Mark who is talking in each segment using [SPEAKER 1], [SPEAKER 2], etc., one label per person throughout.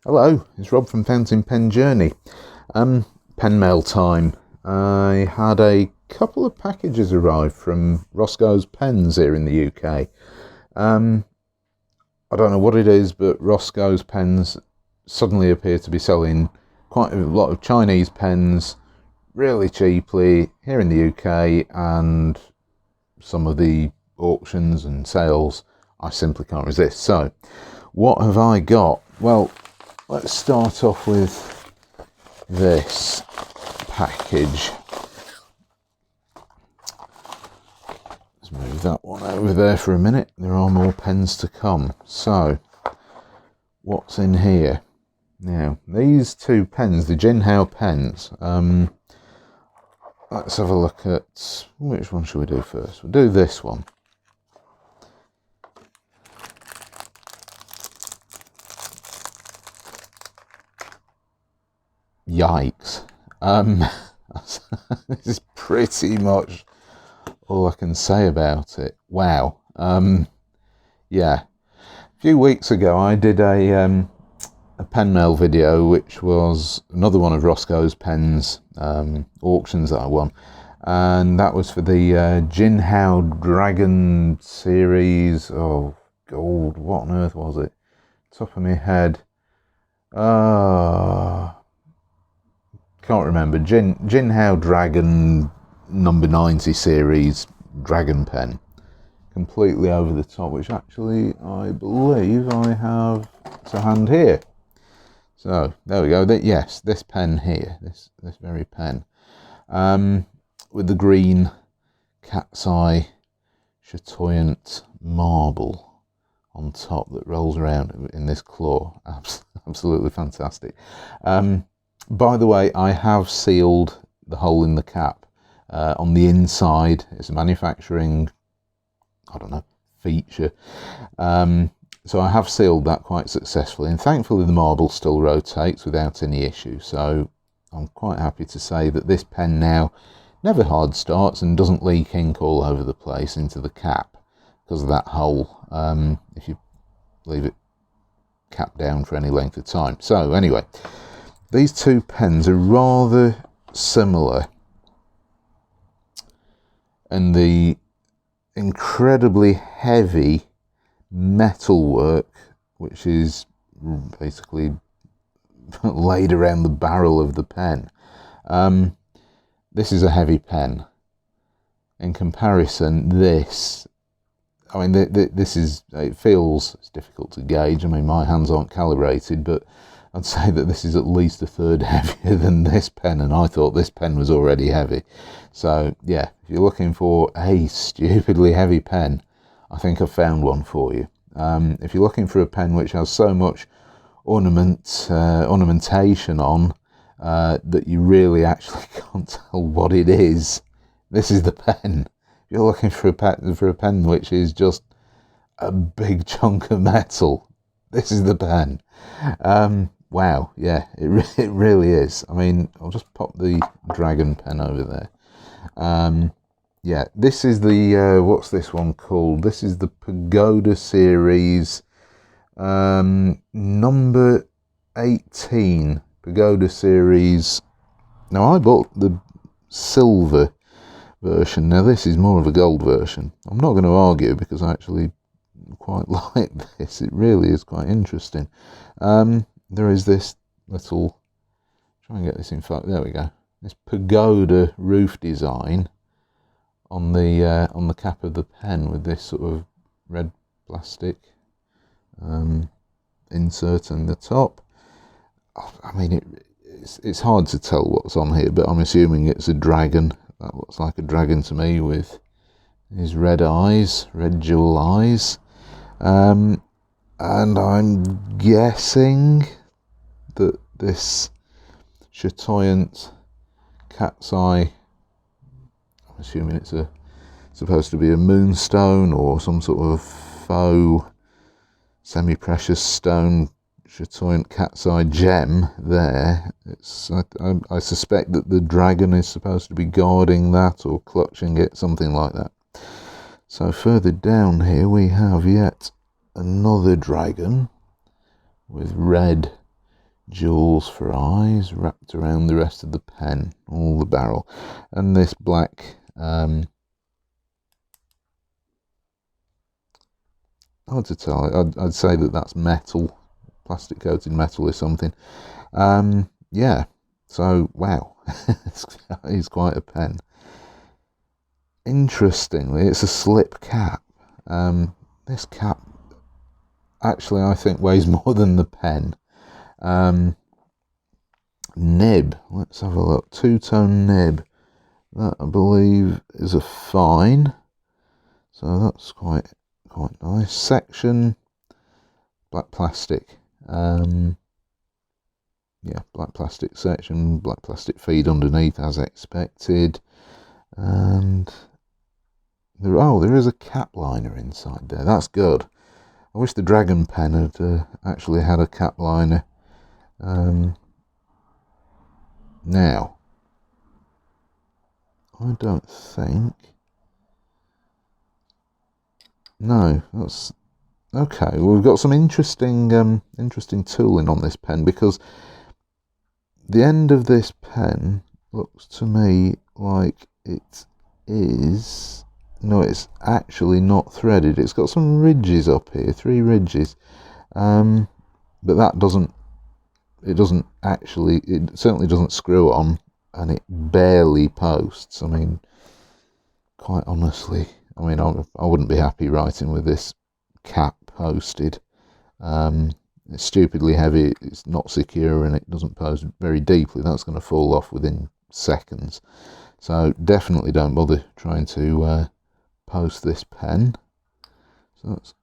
[SPEAKER 1] Hello, it's Rob from Fountain Pen Journey. Pen mail time. I had a couple of packages arrive from Roscoe's Pens here in the UK. I don't know what it is, but Roscoe's Pens suddenly appear to be selling quite a lot of Chinese pens really cheaply here in the UK, and some of the auctions and sales I simply can't resist. So what have I got? Well, let's start off with this package. Let's move that one over there for a minute. There are more pens to come. So what's in here? Now, these two pens, the Jinhao pens, let's have a look at, which one should we do first? We'll do this one. Yikes. This is pretty much all I can say about it. Wow. Yeah. A few weeks ago I did a pen mail video, which was another one of Roscoe's Pens auctions that I won, and that was for the Jinhao Dragon Series. Oh God, what on earth was it? Top of my head. Can't remember. Jinhao Dragon number 90 series dragon pen. Completely over the top, which actually I believe I have to hand here. So there we go. Yes, this pen here, this very pen, with the green cat's eye chatoyant marble on top that rolls around in this claw. Absolutely fantastic. By the way, I have sealed the hole in the cap on the inside. It's a manufacturing, I don't know, feature. So I have sealed that quite successfully, and thankfully the marble still rotates without any issue. So I'm quite happy to say that this pen now never hard starts and doesn't leak ink all over the place into the cap because of that hole, if you leave it capped down for any length of time. So anyway, these two pens are rather similar, and the incredibly heavy metalwork, which is basically laid around the barrel of the pen. This is a heavy pen. In comparison, this, I mean, this is, it feels, it's difficult to gauge. I mean, my hands aren't calibrated, but I'd say that this is at least a third heavier than this pen, and I thought this pen was already heavy. So yeah, if you're looking for a stupidly heavy pen, I think I've found one for you. If you're looking for a pen which has so much ornamentation on that you really actually can't tell what it is, this is the pen. If you're looking for a pen which is just a big chunk of metal, this is the pen. Wow, yeah, it really is. I mean, I'll just pop the dragon pen over there. Yeah, this is the, what's this one called? This is the Pagoda Series, number 18, Pagoda Series. Now, I bought the silver version. Now, this is more of a gold version. I'm not going to argue because I actually quite like this. It really is quite interesting. There is this little, try and get this in fact, there we go, this pagoda roof design on the cap of the pen with this sort of red plastic insert in the top. I mean, it's hard to tell what's on here, but I'm assuming it's a dragon. That looks like a dragon to me with his red eyes, red jewel eyes. And I'm guessing that this chatoyant cat's eye, I'm assuming it's supposed to be a moonstone or some sort of faux semi-precious stone chatoyant cat's eye gem there. I suspect that the dragon is supposed to be guarding that or clutching it, something like that. So further down here we have yet another dragon with red jewels for eyes wrapped around the rest of the pen, all the barrel, and this black, hard to tell, I'd say that's metal, plastic coated metal or something. Yeah, so wow, it's quite a pen. Interestingly, it's a slip cap. This cap actually, I think, weighs more than the pen. Nib, let's have a look. Two-tone nib. That, I believe, is a fine. So that's quite nice. Section, black plastic. Yeah, black plastic section, black plastic feed underneath as expected. And there is a cap liner inside there. That's good. I wish the Dragon pen had actually had a cap liner. Now, I don't think. No, that's okay. Well, we've got some interesting tooling on this pen, because the end of this pen looks to me like it is. No, it's actually not threaded. It's got some ridges up here, 3 ridges, but that doesn't. It certainly doesn't screw on, and it barely posts. I mean, quite honestly, I wouldn't be happy writing with this cap posted. It's stupidly heavy, it's not secure, and it doesn't post very deeply. That's going to fall off within seconds. So definitely don't bother trying to post this pen. So that's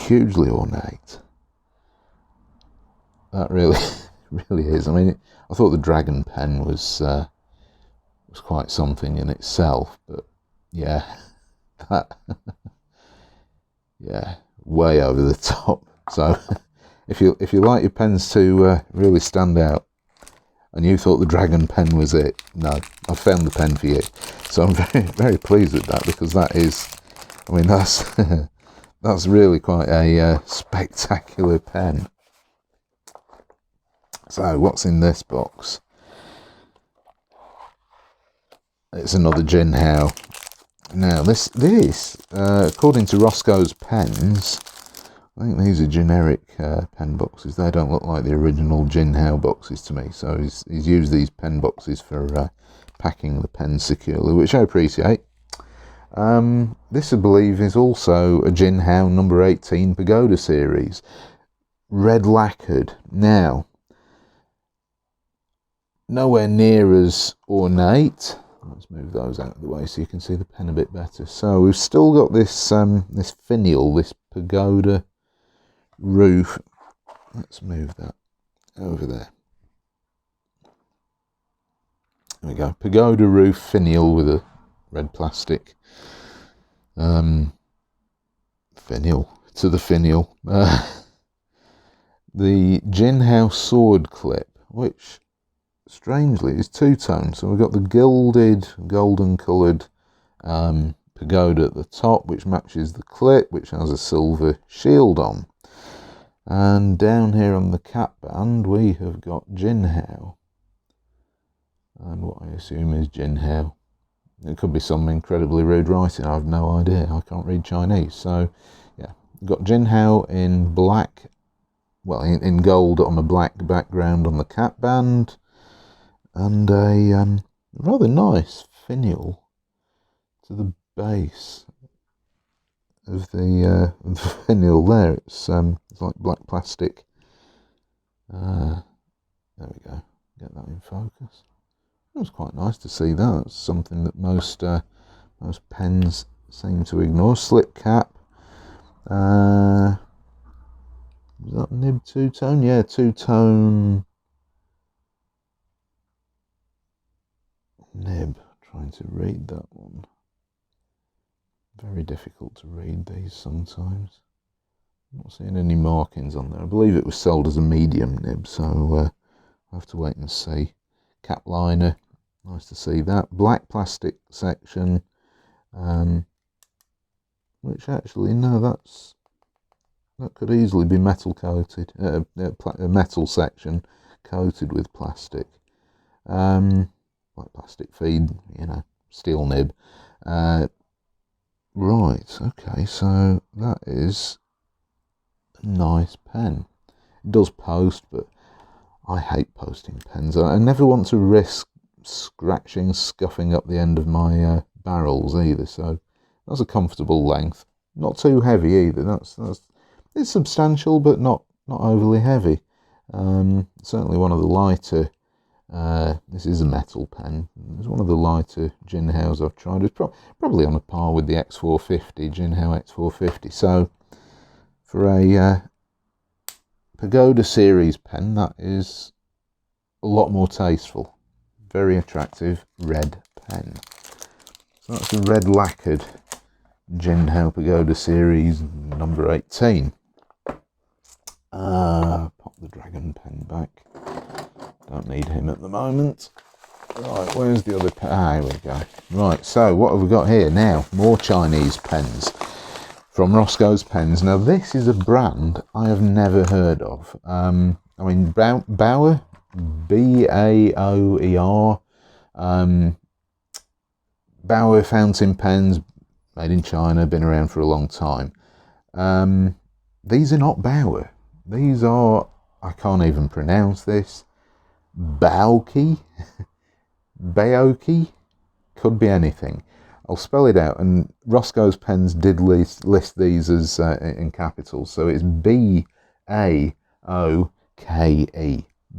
[SPEAKER 1] hugely ornate. That really is. I mean, I thought the Dragon pen was quite something in itself, but yeah, that yeah, way over the top. So if you like your pens to really stand out, and you thought the Dragon pen was it, no, I found the pen for you. So I'm very pleased with that, because that is, I mean, that's that's really quite a spectacular pen. So what's in this box? It's another Jinhao. Now this according to Roscoe's Pens, I think these are generic pen boxes. They don't look like the original Jinhao boxes to me. So he's used these pen boxes for packing the pens securely, which I appreciate. This, I believe, is also a Jinhao number 18 Pagoda Series, red lacquered. Now, nowhere near as ornate. Let's move those out of the way so you can see the pen a bit better. So we've still got this this finial, this pagoda roof. Let's move that over there. There we go. Pagoda roof finial with a red plastic finial to the finial. The Jinhao sword clip, which strangely is two-tone. So we've got the gilded, golden coloured pagoda at the top, which matches the clip, which has a silver shield on. And down here on the cap band, we have got Jinhao. And what I assume is Jinhao. It could be some incredibly rude writing, I have no idea. I can't read Chinese. So, yeah, we've got Jinhao in black, well, in gold on a black background on the cap band. And a rather nice finial to the base of the finial there. It's like black plastic. There we go. Get that in focus. It was quite nice to see that. It's something that most pens seem to ignore. Slip cap. Is that nib two-tone? Yeah, two-tone nib. Trying to read that one. Very difficult to read these sometimes. I'm not seeing any markings on there. I believe it was sold as a medium nib, so I'll have to wait and see. Cap liner. Nice to see that. Black plastic section. Which actually, no, that's that could easily be metal coated, a metal section coated with plastic. Like plastic feed, you know, steel nib. Right, okay, so that is a nice pen. It does post, but I hate posting pens. I never want to risk scratching, scuffing up the end of my barrels either, so that's a comfortable length. Not too heavy either. It's substantial, but not overly heavy. Certainly one of the lighter. This is a metal pen. It's one of the lighter Jinhaos I've tried. It's probably on a par with the X450, Jinhao X450. So for a Pagoda Series pen, that is a lot more tasteful. Very attractive red pen. So that's a red lacquered Jinhao Pagoda Series number 18. Pop the dragon pen back. Don't need him at the moment. Right, where's the other pen? Ah, here we go. Right, so what have we got here now? More Chinese pens from Roscoe's Pens. Now, this is a brand I have never heard of. I mean, BAOKE, BAOER, BAOKE fountain pens, made in China, been around for a long time. These are not BAOKE. These are, I can't even pronounce this, BAOKE, BAOKE, could be anything. I'll spell it out, and Roscoe's Pens did list these as in capitals, so it's BAOKE,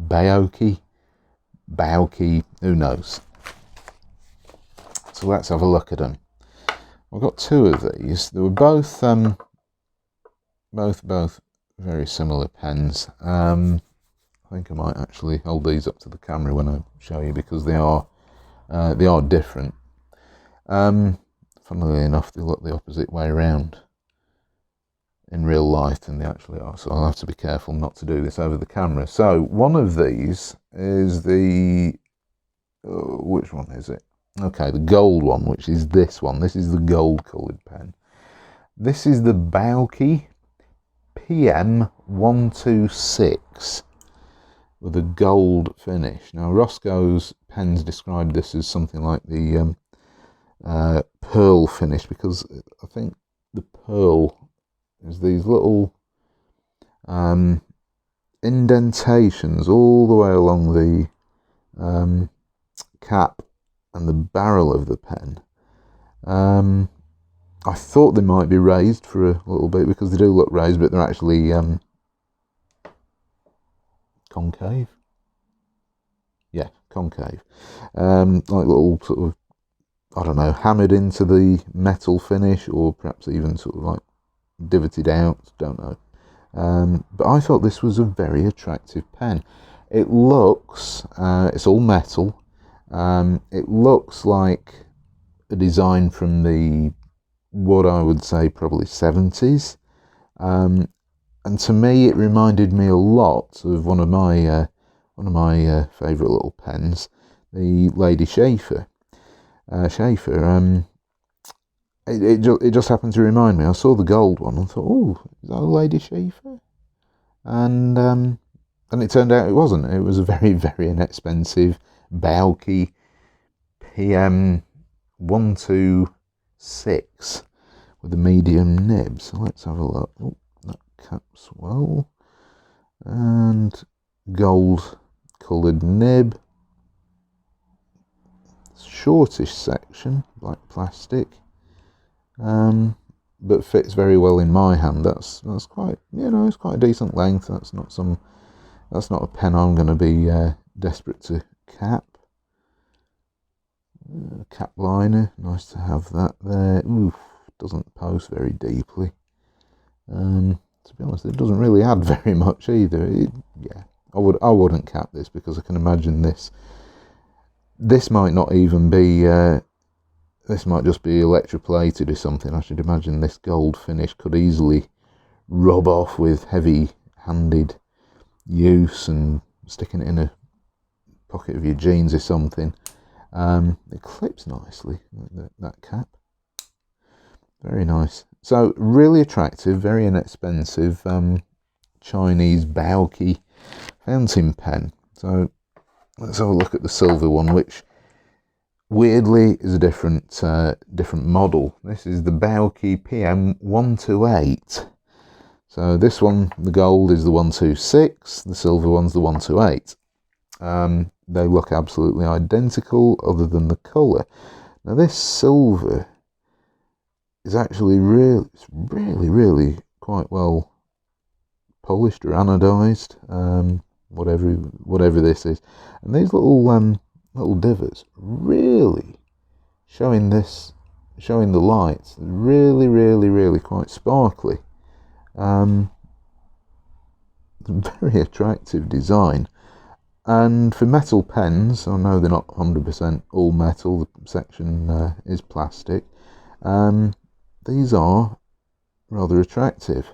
[SPEAKER 1] BAOKE, BAOKE, who knows. So let's have a look at them. I've got two of these. They were both very similar pens. I think I might actually hold these up to the camera when I show you, because they are different. Funnily enough, they look the opposite way around in real life than they actually are, so I'll have to be careful not to do this over the camera. So one of these is the which one is it? Okay, the gold one, which is this one. This is the gold coloured pen. This is the BAOKE PM 126 with a gold finish. Now, Roscoe's Pens described this as something like the pearl finish, because I think the pearl is these little indentations all the way along the cap and the barrel of the pen. I thought they might be raised for a little bit, because they do look raised, but they're actually concave. Yeah, concave. Like little sort of, I don't know, hammered into the metal finish, or perhaps even sort of like divoted out, don't know. But I thought this was a very attractive pen. It looks, it's all metal. It looks like a design from the, what I would say, probably 70s. And to me, it reminded me a lot of one of my favourite little pens, the Lady Schaefer. It just happened to remind me. I saw the gold one and thought, oh, is that a Lady Schaefer? And it turned out it wasn't. It was a very, very inexpensive BAOKE PM 126 with a medium nib. So let's have a look. Oh, that caps well. And gold coloured nib. Shortish section, black plastic, but fits very well in my hand. That's quite, you know, it's quite a decent length. That's not a pen I'm going to be desperate to cap. Cap liner, nice to have that there. Oof, doesn't post very deeply. To be honest, it doesn't really add very much either. Yeah, I wouldn't cap this, because I can imagine this might not even be, this might just be electroplated or something. I should imagine this gold finish could easily rub off with heavy-handed use and sticking it in a pocket of your jeans or something. It clips nicely, that cap. Very nice. So really attractive, very inexpensive Chinese BAOKE fountain pen. So let's have a look at the silver one, which weirdly is a different model. This is the BAOKE PM 128. So this one, the gold is the 126, the silver one's the 128. They look absolutely identical other than the colour. Now this silver is actually really quite well polished or anodized, whatever this is. And these little divots really showing the lights, really quite sparkly. Very attractive design. And for metal pens, I know they're not 100% all metal, the section is plastic. These are rather attractive.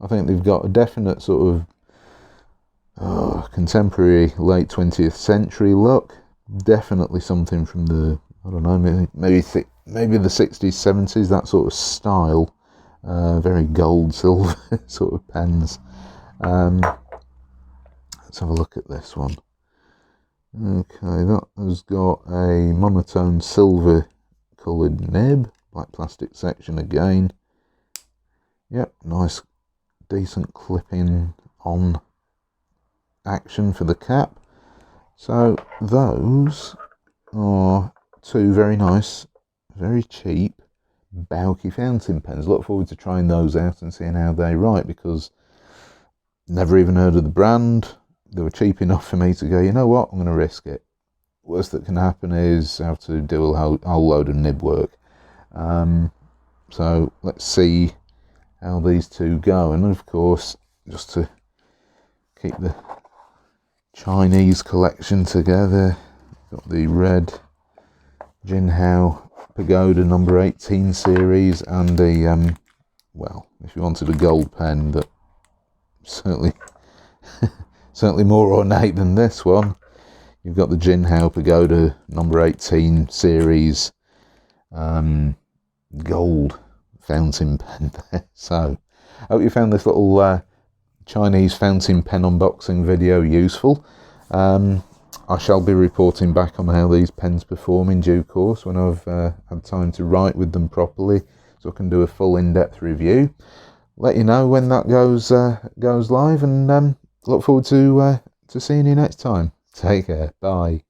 [SPEAKER 1] I think they've got a definite sort of contemporary late 20th century look. Definitely something from the, I don't know, maybe the 60s, 70s, that sort of style. Very gold, silver sort of pens. Let's have a look at this one. Okay, that has got a monotone silver coloured nib, black plastic section again. Yep, nice, decent clipping on action for the cap. So those are two very nice, very cheap BAOKE fountain pens. Look forward to trying those out and seeing how they write, because never even heard of the brand. They were cheap enough for me to go, you know what, I'm going to risk it. Worst that can happen is I have to do a whole load of nib work. So let's see how these two go. And of course, just to keep the Chinese collection together, got the red Jinhao Pagoda number 18 series, and the well, if you wanted a gold pen that certainly more ornate than this one, you've got the Jinhao Pagoda number 18 series gold fountain pen there. So I hope you found this little Chinese fountain pen unboxing video useful. I shall be reporting back on how these pens perform in due course when I've had time to write with them properly, so I can do a full in-depth review. Let you know when that goes live, and look forward to seeing you next time. Take care. Bye.